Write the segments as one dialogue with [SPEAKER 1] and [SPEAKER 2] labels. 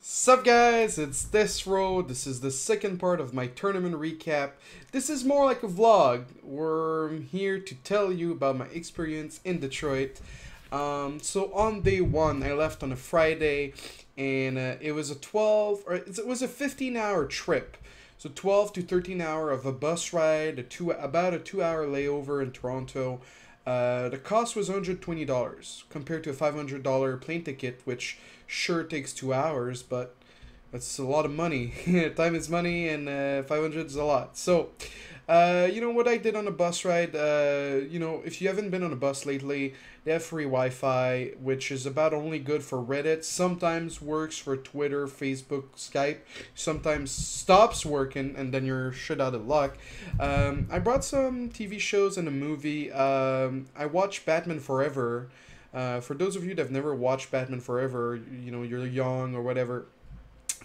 [SPEAKER 1] Sup guys, it's Desrow. This is the second part of my tournament recap. This is more like a vlog. We're here to tell you about my experience in Detroit. So on day one, I left on a Friday, and it was it was a 15-hour trip. So 12 to 13 hour of a bus ride, about a 2 hour layover in Toronto. The cost was $120 compared to a $500 plane ticket, which sure takes 2 hours, but that's a lot of money. Time is money, and 500 is a lot. So, you know what I did on a bus ride? If you haven't been on a bus lately, they have free Wi-Fi, which is about only good for Reddit. Sometimes works for Twitter, Facebook, Skype. Sometimes stops working, and then you're shit out of luck. I brought some TV shows and a movie. I watched Batman Forever. For those of you that have never watched Batman Forever, you're young or whatever.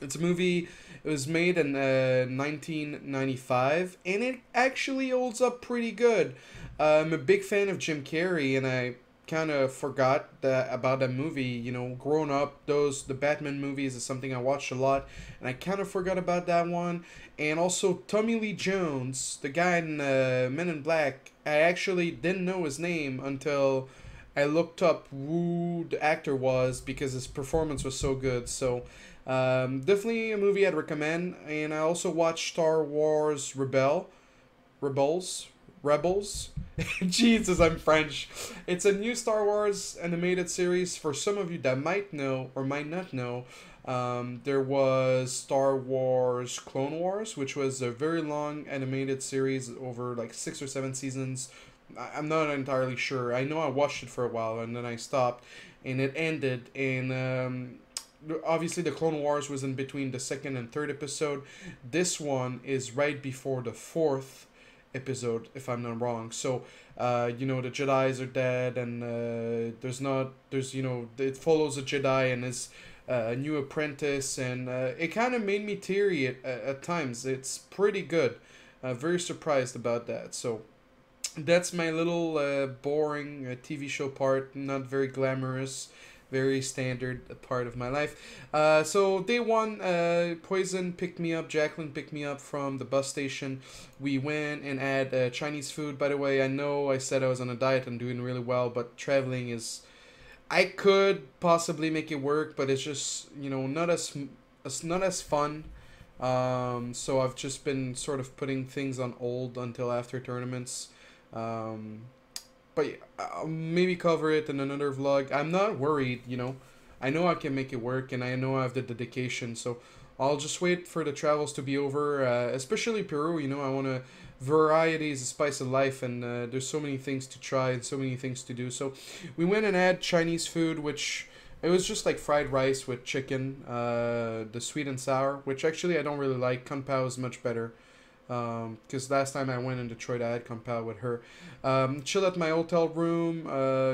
[SPEAKER 1] It's a movie. It was made in 1995, and it actually holds up pretty good. I'm a big fan of Jim Carrey, and I kind of forgot about that movie. Growing up, the Batman movies is something I watched a lot, and I kind of forgot about that one. And also Tommy Lee Jones, the guy in Men in Black. I actually didn't know his name until I looked up who the actor was because his performance was so good. So, definitely a movie I'd recommend. And I also watched Star Wars Rebels. Jesus, I'm French. It's a new Star Wars animated series. For some of you that might know or might not know, there was Star Wars Clone Wars, which was a very long animated series over like 6 or 7 seasons. I'm not entirely sure. I know I watched it for a while and then I stopped, and it ended. And obviously, the Clone Wars was in between the second and third episode. This one is right before the fourth episode, if I'm not wrong. So, the Jedi's are dead, and it follows a Jedi and his new apprentice, and it kind of made me teary at times. It's pretty good. Very surprised about that. So that's my little boring TV show part. Not very glamorous, very standard part of my life. So day one, Poison picked me up. Jacqueline picked me up from the bus station. We went and had Chinese food. By the way, I know I said I was on a diet and doing really well, but traveling is. I could possibly make it work, but it's just not as fun. So I've just been sort of putting things on hold until after tournaments. Um, but yeah, I'll maybe cover it in another vlog. I'm not worried. I know I can make it work, and I know I have the dedication. So I'll just wait for the travels to be over. Especially Peru. I want to. Variety is the spice of life, and there's so many things to try and so many things to do. So we went and had Chinese food, which it was just like fried rice with chicken, the sweet and sour, which actually I don't really like. Kung Pao is much better. Because last time I went in Detroit, I had Kung Pao with her. Chilled at my hotel room.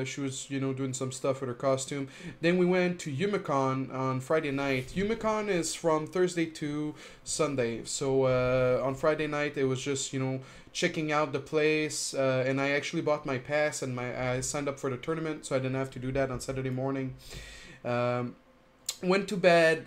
[SPEAKER 1] She was, doing some stuff with her costume. Then we went to Yumicon on Friday night. Yumicon is from Thursday to Sunday. So on Friday night, it was just, checking out the place. And I actually bought my pass, and I signed up for the tournament, so I didn't have to do that on Saturday morning. Um, Went to bed.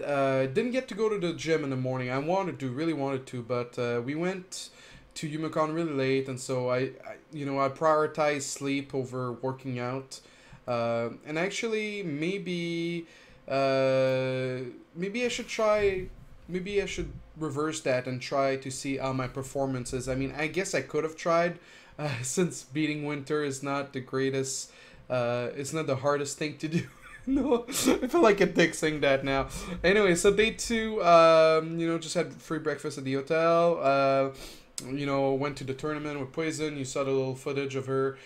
[SPEAKER 1] Didn't get to go to the gym in the morning. Really wanted to, but we went to Yumicon really late, and so I prioritized sleep over working out. And actually, maybe I should try. Maybe I should reverse that and try to see how my performance is. I mean, I guess I could have tried, since beating Winter is not the greatest. It's not the hardest thing to do. No, I feel like a dick saying that now. Anyway, so day two, just had free breakfast at the hotel. Went to the tournament with Poison. You saw the little footage of her.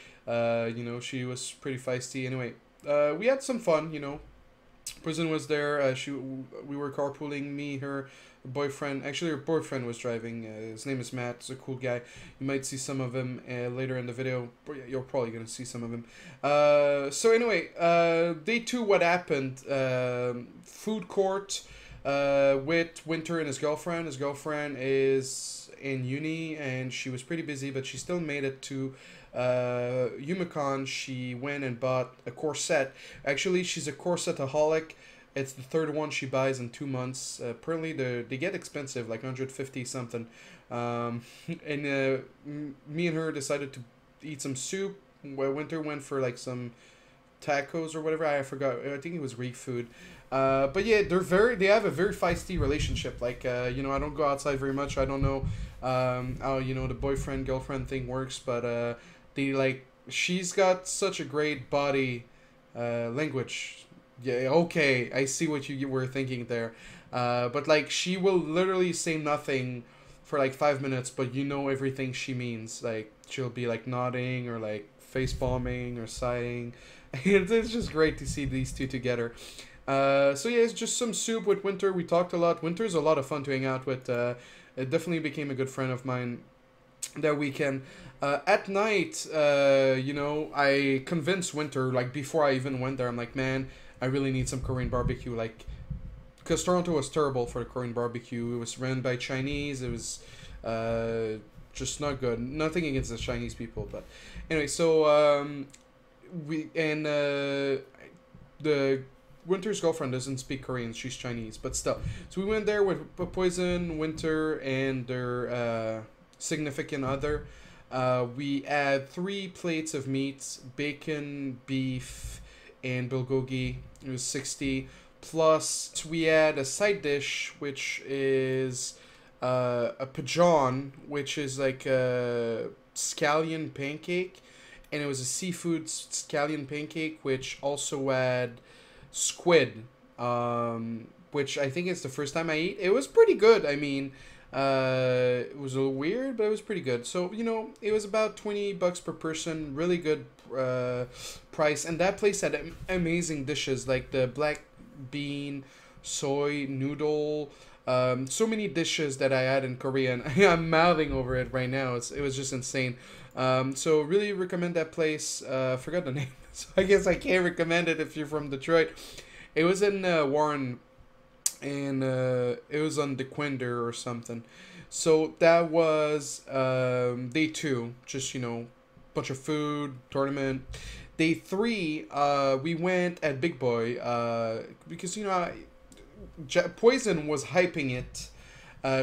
[SPEAKER 1] She was pretty feisty. Anyway, we had some fun. Poison was there. We were carpooling. Me, her boyfriend. Actually, her boyfriend was driving. His name is Matt. He's a cool guy. You might see some of him later in the video. You're probably gonna see some of him. So anyway, day two. What happened? Food court with Winter and his girlfriend. His girlfriend is in uni, and she was pretty busy, but she still made it to Yumicon. She went and bought a corset. Actually, she's a corsetaholic. It's the third one she buys in 2 months. Apparently, they get expensive, like 150 something. And me and her decided to eat some soup. Winter went for like some tacos or whatever. I forgot. I think it was Greek food. But yeah, they have a very feisty relationship. Like I don't go outside very much. I don't know how the boyfriend girlfriend thing works, but they like she's got such a great body language. Yeah, okay, I see what you were thinking there. But like she will literally say nothing for like 5 minutes, but you know everything she means. Like she'll be like nodding or like face palming or sighing. It's just great to see these two together. So yeah, it's just some soup with Winter. We talked a lot. Winter's a lot of fun to hang out with. It definitely became a good friend of mine that weekend. At night, I convinced Winter, like before I even went there, I'm like, man, I really need some Korean barbecue. Like, because Toronto was terrible for the Korean barbecue. It was run by Chinese. It was just not good. Nothing against the Chinese people, but anyway, so the Winter's girlfriend doesn't speak Korean. She's Chinese, but still. So we went there with Poison, Winter, and their significant other. We had 3 plates of meats, bacon, beef, and bulgogi. It was 60. Plus, we had a side dish, which is a pigeon, which is like a scallion pancake. And it was a seafood scallion pancake, which also had squid, which I think is the first time I eat. It was pretty good. I mean, it was a little weird, but it was pretty good. So, it was about $20 per person. Really good price. And that place had amazing dishes, like the black bean, soy, noodle, so many dishes that I had in Korea. And I'm mouthing over it right now. It was just insane. So really recommend that place. Forgot the name. So I guess I can't recommend it if you're from Detroit. It was in Warren, and it was on DeQuinder or something. So that was day 2. Just bunch of food, tournament. Day 3, we went at Big Boy because Poison was hyping it.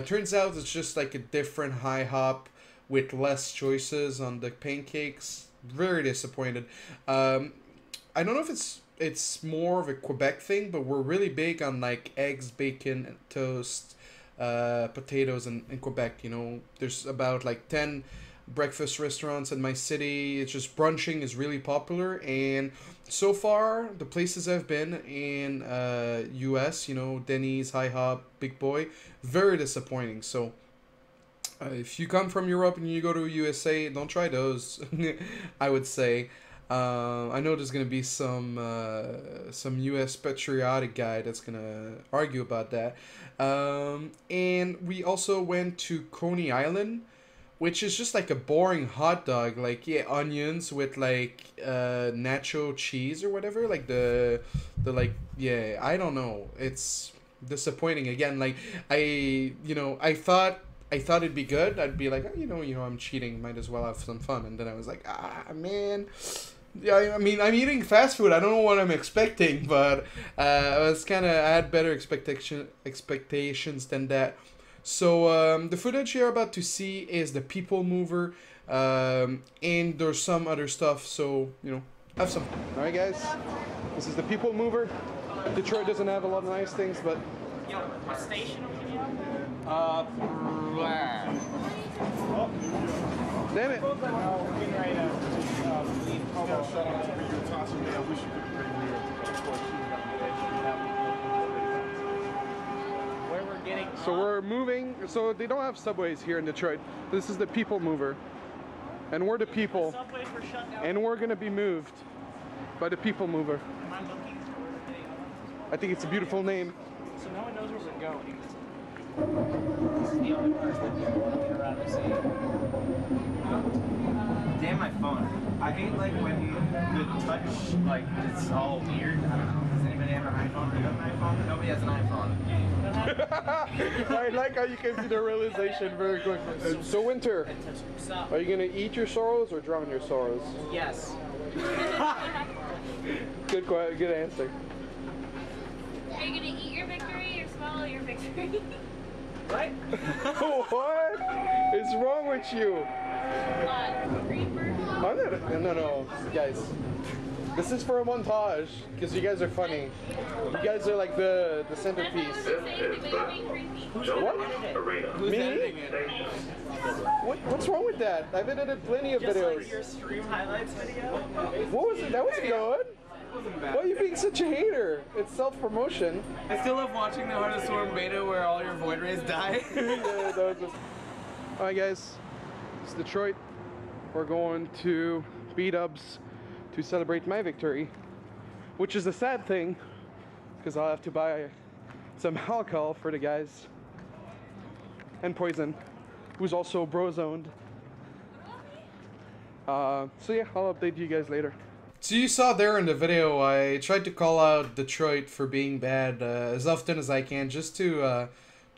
[SPEAKER 1] Turns out it's just like a different high hop with less choices on the pancakes. Very disappointed. I don't know if it's more of a Quebec thing, but we're really big on like eggs, bacon, toast, potatoes in Quebec. There's about like 10 breakfast restaurants in my city. It's just brunching is really popular, and so far the places I've been in US, Denny's, IHOP, Big Boy, very disappointing. So if you come from Europe and you go to USA, don't try those. I would say. I know there's gonna be some U.S. patriotic guy that's gonna argue about that. And we also went to Coney Island, which is just like a boring hot dog, like onions with like nacho cheese or whatever, like the I don't know. It's disappointing again. Like I thought it'd be good. I'd be like, I'm cheating. Might as well have some fun. And then I was like, man. Yeah, I mean, I'm eating fast food. I don't know what I'm expecting, but I had better expectations than that. So the footage you're about to see is the People Mover, and there's some other stuff. So have some. All right, guys. This is the People Mover. Detroit doesn't have a lot of nice things, but.
[SPEAKER 2] What station are we on?
[SPEAKER 1] Damn it.
[SPEAKER 2] Where we're getting.
[SPEAKER 1] So we're moving. So they don't have subways here in Detroit. This is the People Mover. And we're the people.
[SPEAKER 2] Subways were shut down.
[SPEAKER 1] And we're going to be moved by the People Mover.
[SPEAKER 2] Am I looking for the
[SPEAKER 1] I think it's a beautiful name.
[SPEAKER 2] So no one knows where we're going. This is the only part that you're walking around and saying. Damn my phone. I hate like when the touch, like, it's all weird. I don't know. Does anybody have an iPhone? Do you have an iPhone? Nobody has an iPhone.
[SPEAKER 1] I like how you came to the realization very quickly. So Winter, are you going to eat your sorrows or drown your sorrows?
[SPEAKER 2] Yes.
[SPEAKER 1] Good answer.
[SPEAKER 3] Are you gonna eat your victory or swallow your victory?
[SPEAKER 2] What?
[SPEAKER 1] What is wrong with you? No, guys. This is for a montage because you guys are funny. You guys are like the centerpiece. What?
[SPEAKER 2] Who's
[SPEAKER 1] Me?
[SPEAKER 2] editing it?
[SPEAKER 1] What's wrong with that? I've edited plenty of
[SPEAKER 2] Just
[SPEAKER 1] videos.
[SPEAKER 2] like your stream highlights video?
[SPEAKER 1] What was it? That was good. Why are you being such a hater? It's self-promotion.
[SPEAKER 2] I still love watching the Heart of Storm beta where all your void rays die.
[SPEAKER 1] Yeah, that was just... Alright guys, it's Detroit. We're going to B-dubs to celebrate my victory, which is a sad thing because I'll have to buy some alcohol for the guys and Poison, who's also bro-zoned. So yeah, I'll update you guys later. So you saw there in the video, I tried to call out Detroit for being bad as often as I can, just to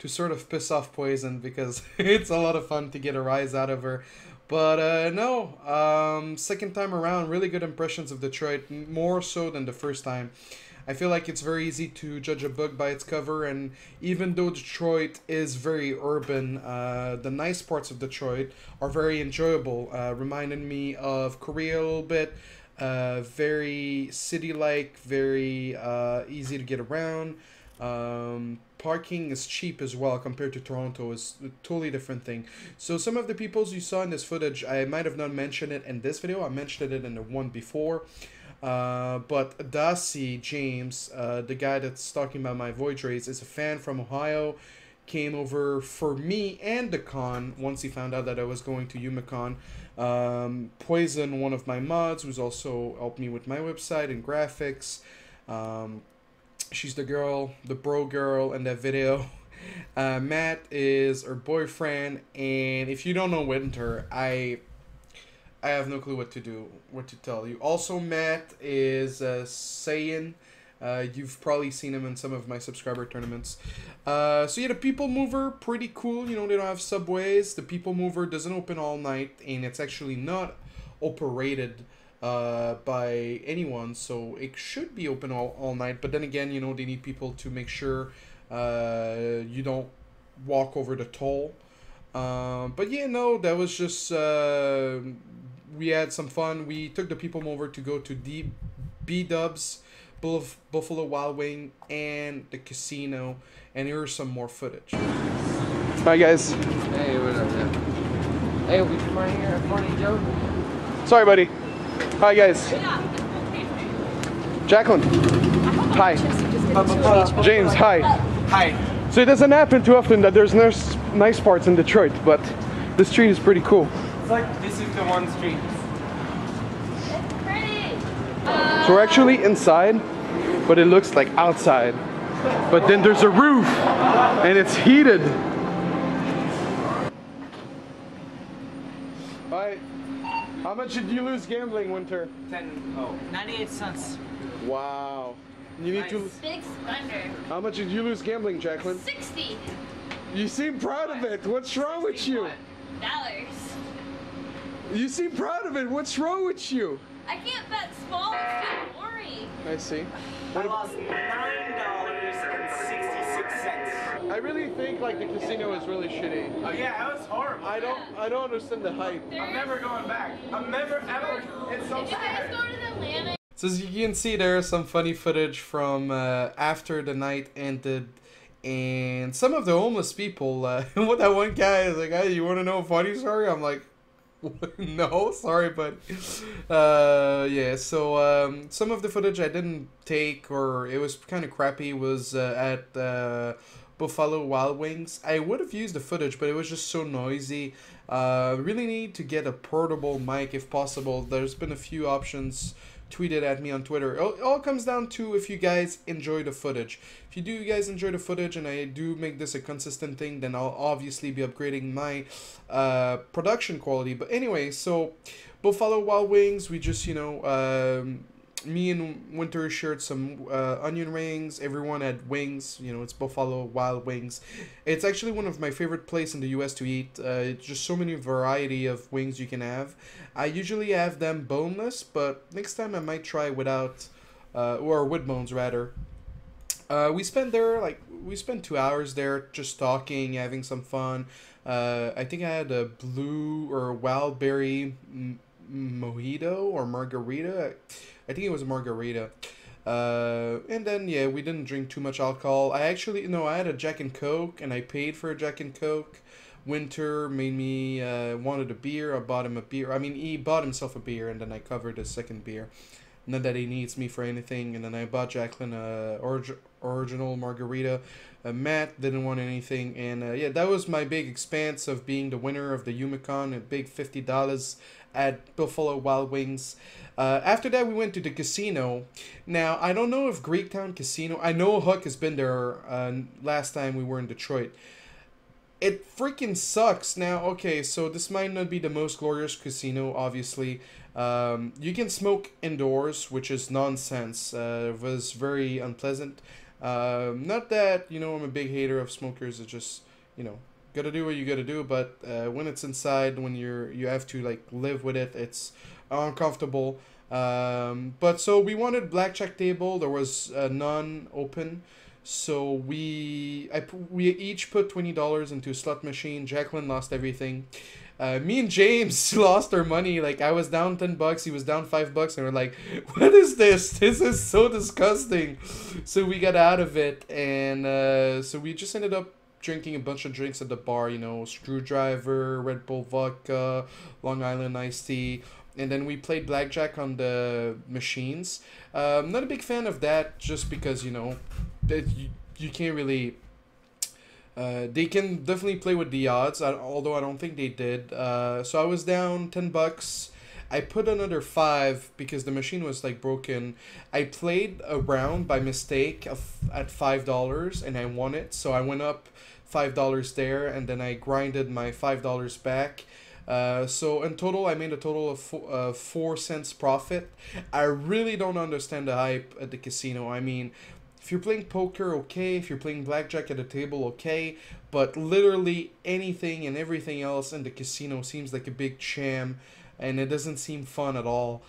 [SPEAKER 1] sort of piss off Poison because it's a lot of fun to get a rise out of her. But no, second time around, really good impressions of Detroit, more so than the first time. I feel like it's very easy to judge a book by its cover, and even though Detroit is very urban, the nice parts of Detroit are very enjoyable, reminding me of Korea a little bit. Very city-like, very easy to get around. Parking is cheap as well compared to Toronto. It's a totally different thing. So some of the peoples you saw in this footage, I might have not mentioned it in this video. I mentioned it in the one before. But Dasi James, the guy that's talking about my void rays, is a fan from Ohio. Came over for me and the con once he found out that I was going to UMaCon. Poison, one of my mods, who's also helped me with my website and graphics. She's the girl, the bro girl in that video. Matt is her boyfriend, and if you don't know Winter, I have no clue what to tell you. Also, Matt is Saiyan. You've probably seen him in some of my subscriber tournaments. So yeah, the People Mover, pretty cool. You know, they don't have subways. The People Mover doesn't open all night, and it's actually not operated by anyone, so it should be open all night. But then again, you know, they need people to make sure you don't walk over the toll. But yeah, no, that was just we had some fun. We took the People Mover to go to B-dubs, Buffalo Wild Wing, and the casino, and here's some more footage. Hi guys.
[SPEAKER 2] Hey, what up, man? Hey, we come right here, a funny joke.
[SPEAKER 1] Sorry, buddy. Hi guys. Jacqueline. Hi. James. Hi.
[SPEAKER 2] Hi.
[SPEAKER 1] So it doesn't happen too often that there's nice parts in Detroit, but this street is pretty cool.
[SPEAKER 2] It's like, this is the one street.
[SPEAKER 3] It's pretty.
[SPEAKER 1] So we're actually inside, but it looks like outside. But then there's a roof, and it's heated. Alright. How much did you lose gambling, Winter?
[SPEAKER 2] 98 cents.
[SPEAKER 1] Wow. You need to.
[SPEAKER 3] Big spender.
[SPEAKER 1] How much did you lose gambling, Jacqueline?
[SPEAKER 3] 60
[SPEAKER 1] You seem proud of it. What's wrong with you?
[SPEAKER 3] dollars.
[SPEAKER 1] You seem proud of it. What's wrong with you?
[SPEAKER 3] I can't bet small. It's too boring.
[SPEAKER 1] I see.
[SPEAKER 2] I lost $9.66.
[SPEAKER 1] I really think like the casino is really shitty.
[SPEAKER 2] Oh yeah, that was horrible.
[SPEAKER 1] I don't understand the hype.
[SPEAKER 2] I'm never going back. I'm never ever. It's so
[SPEAKER 3] Did you guys
[SPEAKER 2] sad.
[SPEAKER 3] go to the Atlanta?
[SPEAKER 1] So as you can see, there is some funny footage from after the night ended, and some of the homeless people. What that one guy is like, "Hey, you want to know a funny story?" I'm like, "No, sorry, but yeah." So some of the footage I didn't take, or it was kind of crappy, was at Buffalo Wild Wings. I would have used the footage, but it was just so noisy. Really need to get a portable mic if possible. There's been a few options tweeted at me on Twitter. It all comes down to if you guys enjoy the footage. If you do guys enjoy the footage and I do make this a consistent thing, then I'll obviously be upgrading my production quality. But anyway, so Buffalo Wild Wings, we just, you know, me and Winter shared some onion rings. Everyone had wings. You know, it's Buffalo Wild Wings. It's actually one of my favorite places in the US to eat. It's just so many variety of wings you can have. I usually have them boneless, but next time I might try without, or with bones rather. We spent 2 hours there just talking, having some fun. I think I had a blue or wild berry mojito or margarita. I think it was a margarita. And then yeah, we didn't drink too much alcohol. I actually no, I had a Jack and Coke, and I paid for a Jack and Coke. Winter made me wanted a beer. I bought him a beer. I mean, he bought himself a beer, and then I covered his second beer. Not that he needs me for anything. And then I bought Jacqueline a original margarita. Matt didn't want anything, and yeah, that was my big expense of being the winner of the Umicon, a big $50 at Buffalo Wild Wings. After that, we went to the casino. Now, I don't know if Greektown Casino. I know Huck has been there last time we were in Detroit. It freaking sucks. Now, okay, so this might not be the most glorious casino, obviously. You can smoke indoors, which is nonsense. It was very unpleasant. Not that, I'm a big hater of smokers. It's just, gotta do what you gotta do. But when it's inside, when you have to, like, live with it, it's uncomfortable. But so we wanted blackjack table. There was none open. So we each put $20 into a slot machine. Jacqueline lost everything. Me and James lost our money. Like, I was down $10, he was down $5, and we're like, "What is this? This is so disgusting." So we got out of it, and so we just ended up drinking a bunch of drinks at the bar. Screwdriver, Red Bull vodka, Long Island iced tea. And then we played blackjack on the machines. Not a big fan of that, just because that you can't really. They can definitely play with the odds, although I don't think they did. So I was down $10. I put another 5 because the machine was like broken. I played a round by mistake at $5 and I won it. So I went up $5 there, and then I grinded my $5 back. So in total, I made a total of 4 cents profit. I really don't understand the hype at the casino. I mean, if you're playing poker, okay. If you're playing blackjack at a table, okay. But literally anything and everything else in the casino seems like a big sham, and it doesn't seem fun at all.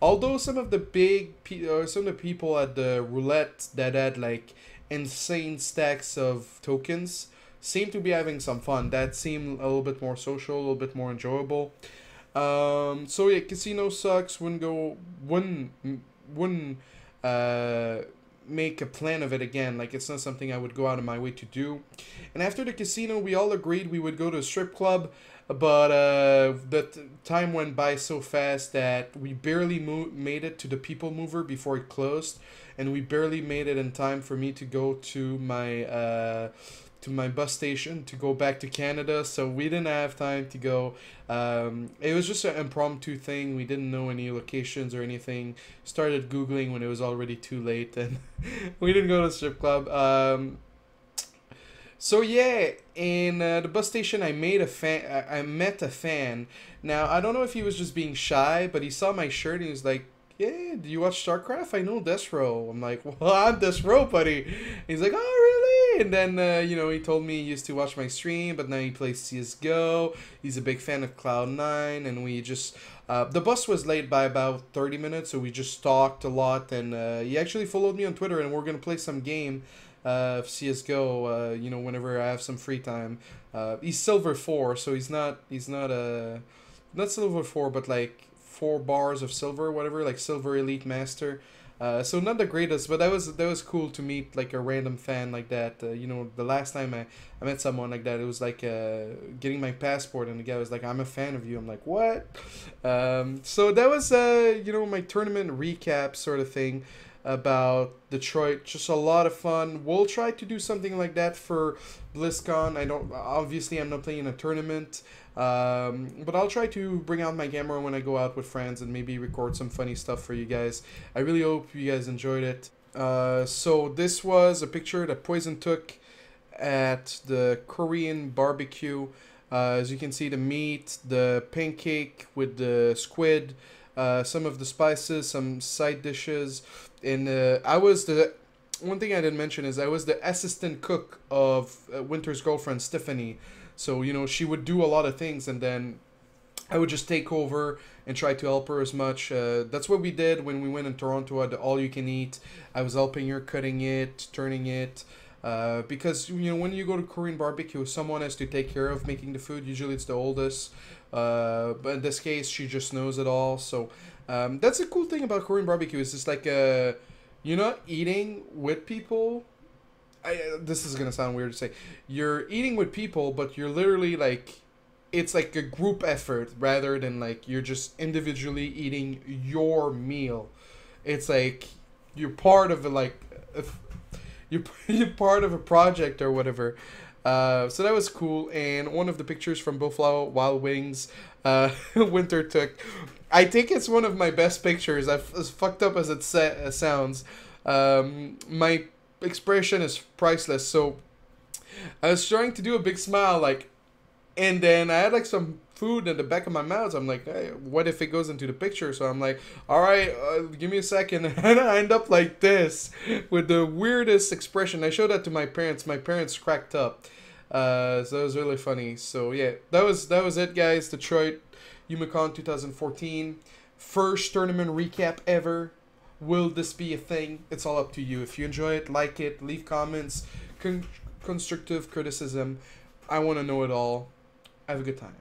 [SPEAKER 1] Although some of the people at the roulette that had like insane stacks of tokens seem to be having some fun. That seemed a little bit more social, a little bit more enjoyable. So yeah, casino sucks. Wouldn't make a plan of it again. Like, it's not something I would go out of my way to do. And after the casino, we all agreed we would go to a strip club, but time went by so fast that we barely made it to the People Mover before it closed, and we barely made it in time for me to go to my bus station to go back to Canada. So we didn't have time to go. It was just an impromptu thing. We didn't know any locations or anything. Started Googling when it was already too late, and we didn't go to the strip club. So yeah, in the bus station, I met a fan. Now, I don't know if he was just being shy, but he saw my shirt and he was like, "Yeah, do you watch StarCraft? I know Desrow." I'm like, "Well, I'm Desrow, buddy." He's like, "Oh, really?" And then, he told me he used to watch my stream, but now he plays CSGO. He's a big fan of Cloud9, and we just... the bus was late by about 30 minutes, so we just talked a lot, and he actually followed me on Twitter, and we're going to play some game of CSGO, whenever I have some free time. He's Silver 4, so he's not not Silver 4, but like 4 bars of silver, whatever, like Silver Elite Master. So not the greatest, but that was cool to meet like a random fan like that. The last time I met someone like that, it was like getting my passport, and the guy was like, "I'm a fan of you." I'm like, "What?" So that was my tournament recap sort of thing about Detroit. Just a lot of fun. We'll try to do something like that for BlizzCon. I'm not playing a tournament. But I'll try to bring out my camera when I go out with friends and maybe record some funny stuff for you guys. I really hope you guys enjoyed it. So this was a picture that Poison took at the Korean barbecue. As you can see, the meat, the pancake with the squid, some of the spices, some side dishes, and one thing I didn't mention is I was the assistant cook of Winter's girlfriend, Stephanie. So, she would do a lot of things, and then I would just take over and try to help her as much. That's what we did when we went in Toronto at the all you can eat. I was helping her cutting it, turning it. Because when you go to Korean barbecue, someone has to take care of making the food. Usually it's the oldest, but in this case, she just knows it all. So that's a cool thing about Korean barbecue. Is just like you're not eating with people. This is gonna sound weird to say. You're eating with people, but you're literally like, it's like a group effort rather than like you're just individually eating your meal. It's like you're part of a you're part of a project or whatever. So that was cool. And one of the pictures from Buffalo Wild Wings, Winter took. I think it's one of my best pictures. As fucked up as it sounds, my expression is priceless. So I was trying to do a big smile, like, and then I had like some food in the back of my mouth. I'm like, hey, what if it goes into the picture? So I'm like, all right, give me a second. And I end up like this with the weirdest expression. I showed that to my parents. My parents cracked up. So it was really funny. So yeah, that was it, guys. Detroit UMaCon 2014, first tournament recap ever. Will this be a thing? It's all up to you. If you enjoy it, like it, leave comments, constructive criticism. I want to know it all. Have a good time.